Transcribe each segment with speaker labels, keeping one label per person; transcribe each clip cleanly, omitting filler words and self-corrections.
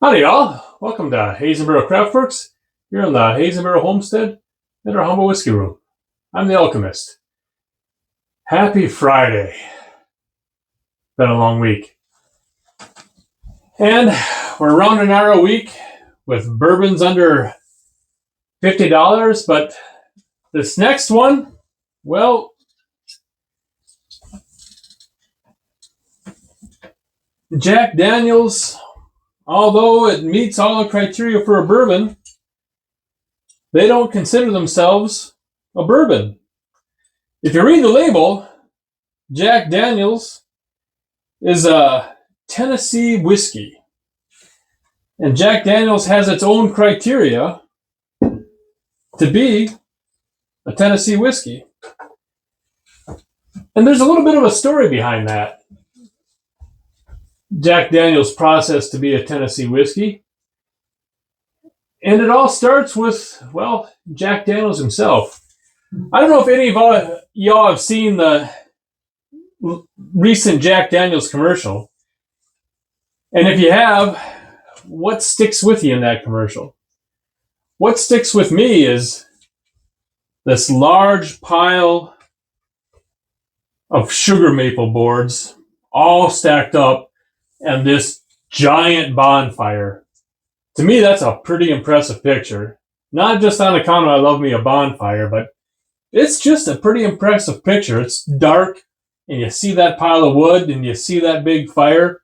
Speaker 1: Howdy, y'all. Welcome to Hazenboro Craftworks here on the Hazenboro Homestead at our humble whiskey room. I'm the Alchemist. Happy Friday. Been a long week. And we're rounding our week with bourbons under $50, but this next one, well, Jack Daniel's, although it meets all the criteria for a bourbon, they don't consider themselves a bourbon. If you read the label, Jack Daniel's is a Tennessee whiskey. And Jack Daniel's has its own criteria to be a Tennessee whiskey. And there's a little bit of a story behind that. Jack Daniel's process to be a Tennessee whiskey. And it all starts with, well, Jack Daniel's himself. I don't know if any of y'all have seen the recent Jack Daniel's commercial. And if you have, what sticks with you in that commercial? What sticks with me is this large pile of sugar maple boards all stacked up and this giant bonfire. To me, that's a pretty impressive picture. Not just on account of I love me a bonfire, but it's just a pretty impressive picture. It's dark, and you see that pile of wood, and you see that big fire,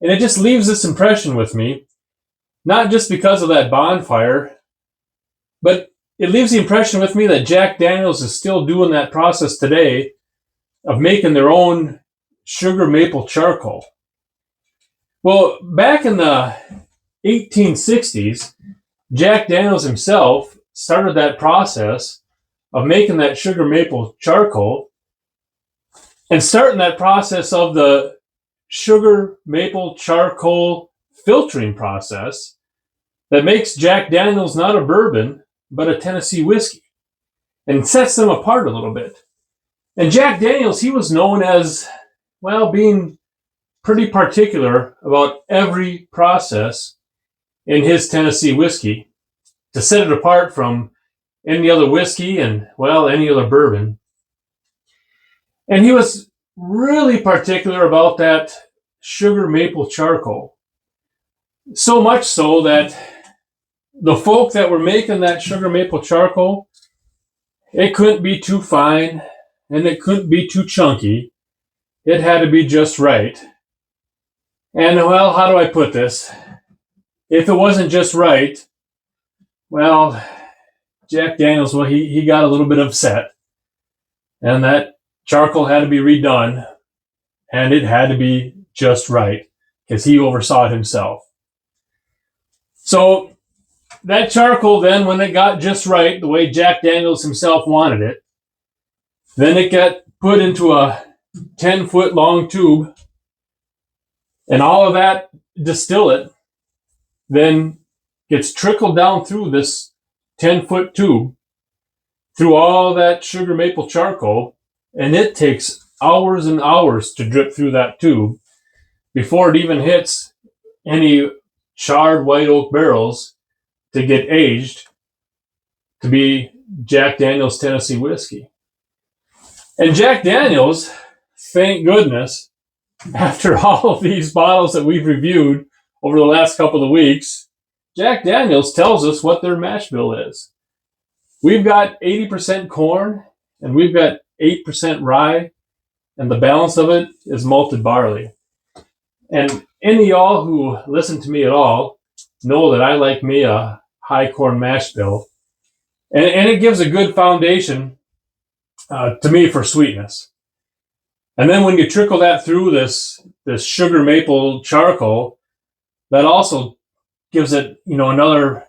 Speaker 1: and it just leaves this impression with me, not just because of that bonfire, but it leaves the impression with me that Jack Daniel's is still doing that process today of making their own sugar maple charcoal. Well, back in the 1860s, Jack Daniel's himself started that process of making that sugar maple charcoal and starting that process of the sugar maple charcoal filtering process that makes Jack Daniel's not a bourbon, but a Tennessee whiskey, and sets them apart a little bit. And Jack Daniel's, he was known as, well, being pretty particular about every process in his Tennessee whiskey to set it apart from any other whiskey and, well, any other bourbon. And he was really particular about that sugar maple charcoal. So much so that the folk that were making that sugar maple charcoal, it couldn't be too fine and it couldn't be too chunky. It had to be just right. And, well, how do I put this? If it wasn't just right, well, Jack Daniel's, well, he got a little bit upset. And that charcoal had to be redone. And it had to be just right, because he oversaw it himself. So that charcoal then, when it got just right, the way Jack Daniel's himself wanted it, then it got put into a 10-foot long tube. And all of that distillate then gets trickled down through this 10-foot tube, through all that sugar maple charcoal, and it takes hours and hours to drip through that tube before it even hits any charred white oak barrels to get aged to be Jack Daniel's Tennessee whiskey. And Jack Daniel's, thank goodness, after all of these bottles that we've reviewed over the last couple of weeks, Jack Daniel's tells us what their mash bill is. We've got 80% corn, and we've got 8% rye, and the balance of it is malted barley. And any of y'all who listen to me at all know that I like me a high corn mash bill. And it gives a good foundation to me for sweetness. And then when you trickle that through this sugar maple charcoal, that also gives it, another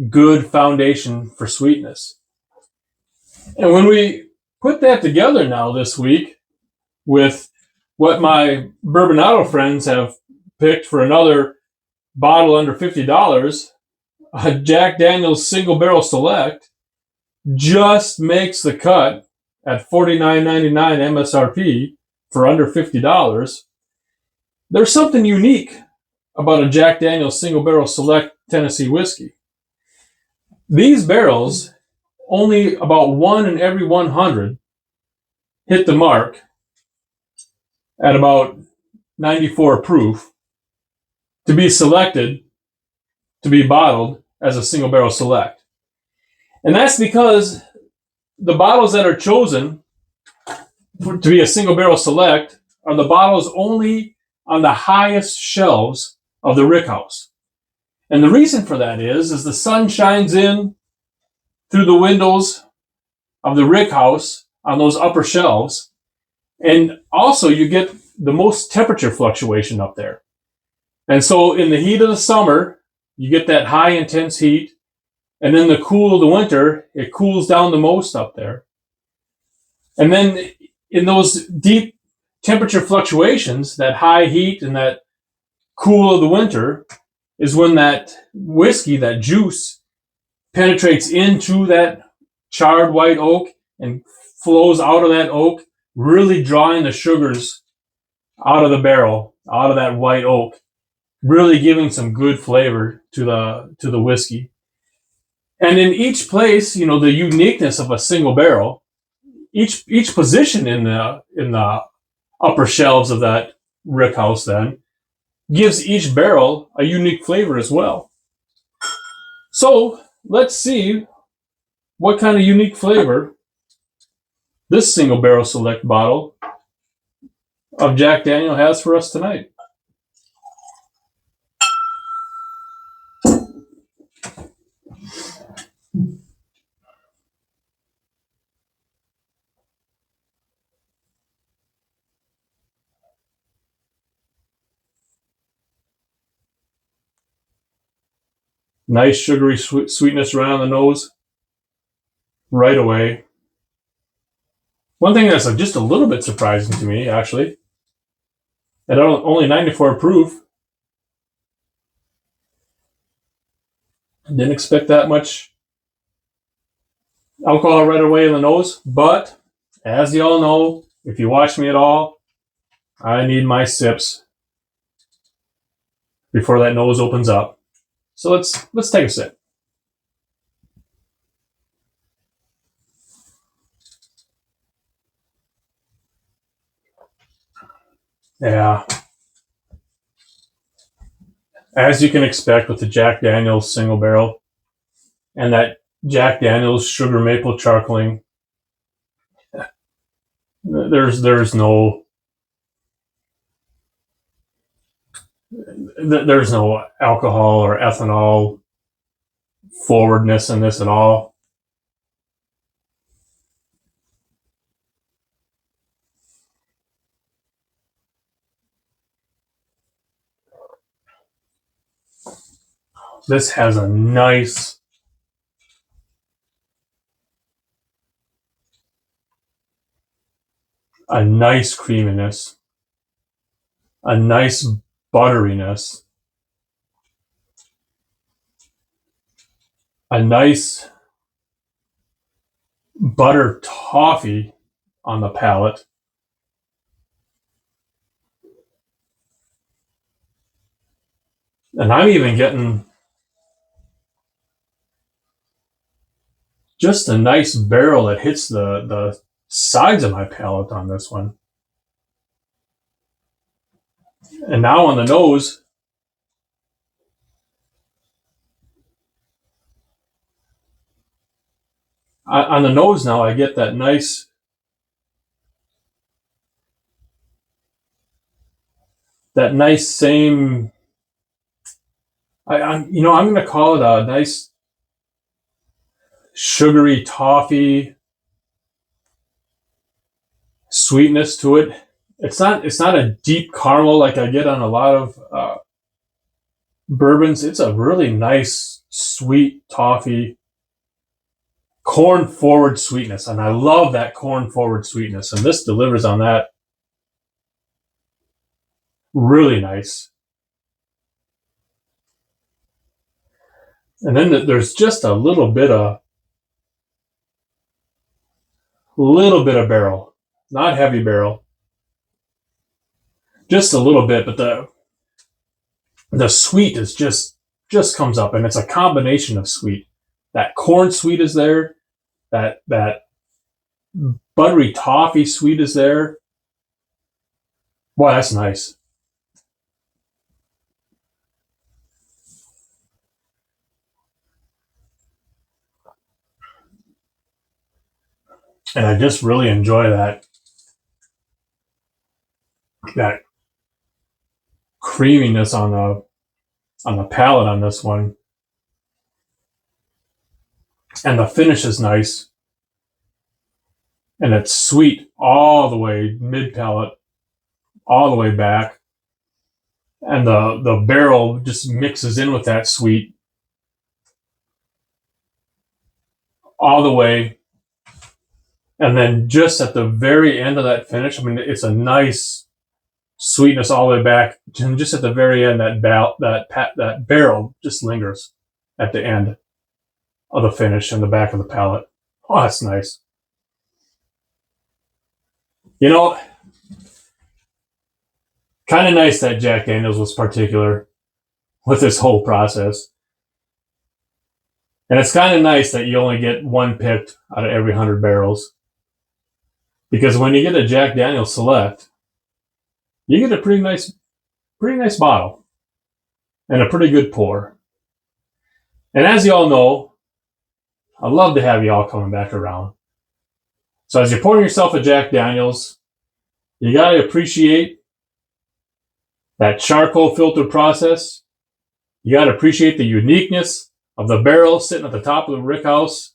Speaker 1: good foundation for sweetness. And when we put that together now this week with what my Bourbonado friends have picked for another bottle under $50, a Jack Daniel's Single Barrel Select just makes the cut at $49.99 MSRP for under $50. There's something unique about a Jack Daniel's Single Barrel Select Tennessee whiskey. These barrels, only about 1 in every 100 hit the mark at about 94 proof to be selected to be bottled as a single barrel select. And that's because the bottles that are chosen to be a single barrel select are the bottles only on the highest shelves of the rickhouse. And the reason for that is the sun shines in through the windows of the rickhouse on those upper shelves. And also you get the most temperature fluctuation up there. And so in the heat of the summer, you get that high intense heat. And then the cool of the winter, it cools down the most up there. And then in those deep temperature fluctuations, that high heat and that cool of the winter is when that whiskey, that juice, penetrates into that charred white oak and flows out of that oak, really drawing the sugars out of the barrel, out of that white oak, really giving some good flavor to the whiskey. And in each place, the uniqueness of a single barrel, each position in the upper shelves of that rickhouse then gives each barrel a unique flavor as well. So let's see what kind of unique flavor this single barrel select bottle of Jack Daniel has for us tonight. Nice sugary sweetness right on the nose right away. One thing that's just a little bit surprising to me, actually, at only 94 proof, didn't expect that much alcohol right away in the nose, but as you all know, if you watch me at all, I need my sips before that nose opens up. So let's take a sip. Yeah. As you can expect with the Jack Daniel's single barrel and that Jack Daniel's sugar maple charcoaling, there's no alcohol or ethanol forwardness in this at all. This has a nice creaminess, a nice butteriness, a nice butter toffee on the palate. And I'm even getting just a nice barrel that hits the sides of my palate on this one. And now on the nose, now I get that nice same, I'm going to call it a nice sugary toffee sweetness to it. It's not a deep caramel like I get on a lot of bourbons. It's a really nice sweet toffee, corn forward sweetness, and I love that corn forward sweetness, and this delivers on that really nice. And then there's just a little bit of barrel, not heavy barrel, just a little bit, but The sweet is just comes up, and it's a combination of sweet. That corn sweet is there. That buttery toffee sweet is there. Boy, that's nice. And I just really enjoy that creaminess on the palate on this one. And the finish is nice. And it's sweet all the way mid palate, all the way back. And the barrel just mixes in with that sweet all the way. And then just at the very end of that finish, I mean, it's a nice sweetness all the way back. And just at the very end, that barrel just lingers at the end of the finish in the back of the palate. Oh, that's nice. You know, kind of nice that Jack Daniels was particular with this whole process. And it's kind of nice that you only get one picked out of every 100 barrels. Because when you get a Jack Daniels Select, you get a pretty nice bottle and a pretty good pour. And as you all know, I love to have you all coming back around. So as you're pouring yourself a Jack Daniels, you got to appreciate that charcoal filter process. You got to appreciate the uniqueness of the barrel sitting at the top of the rickhouse.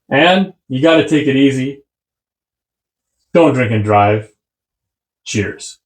Speaker 1: And you got to take it easy. Don't drink and drive. Cheers.